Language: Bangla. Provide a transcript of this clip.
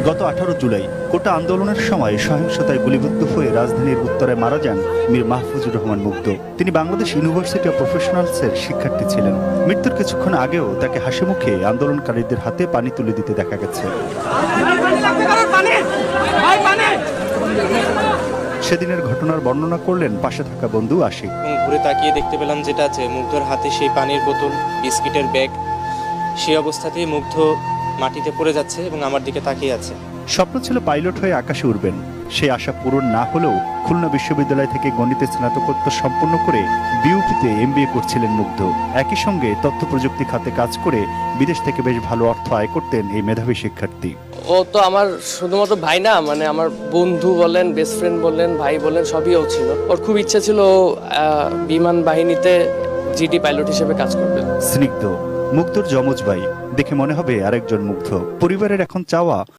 গত 18 জুলাই কোটা আন্দোলনের সময় সহিংসতায় গুলিবিদ্ধ হয়ে রাজধানীর উত্তরে মারা যান মীর মাহফুজুর রহমান মুগ্ধ। তিনি বাংলাদেশ ইউনিভার্সিটি অব প্রফেশনালসের শিক্ষার্থী ছিলেন। মৃত্যুর কিছুক্ষণ আগেও তাকে হাসি মুখে আন্দোলনকারীদের হাতে পানি তুলে দিতে দেখা গেছে। সেদিনের ঘটনার বর্ণনা করলেন পাশে থাকা বন্ধু আশিক। ঘুরে তাকিয়ে দেখতে পেলাম যেটা আছে মুগ্ধর হাতে সেই পানির বোতল, বিস্কিটের ব্যাগ। সেই অবস্থাতেই মুগ্ধ মাটিতে পড়ে যাচ্ছে এবং আমার দিকে তাকিয়ে আছে। স্বপ্ন ছিল পাইলট হয়ে আকাশে উড়বেন। সেই আশা পূরণ না হলেও খুলনা বিশ্ববিদ্যালয় থেকে গণিতে স্নাতকোত্তর সম্পন্ন করে বিউপিতে এমবিএ করছিলেন মুগ্ধ। একই সঙ্গে তথ্য প্রযুক্তি খাতে কাজ করে বিদেশ থেকে বেশ ভালো অর্থ আয় করতেন এই মেধাবী শিক্ষার্থী। ও তো আমার শুধুমাত্র ভাই না, মানে আমার বন্ধু বলেন, বেস্ট ফ্রেন্ড বলেন, ভাই বলেন, সবই ও ছিল। ওর খুব ইচ্ছা ছিল বিমান বাহিনীতে জিডি পাইলট হিসেবে কাজ করবে। স্নিগ্ধ মুগ্ধর যমজ ভাই, দেখে মনে হবে আরেকজন মুগ্ধ। পরিবারের এখন চাওয়া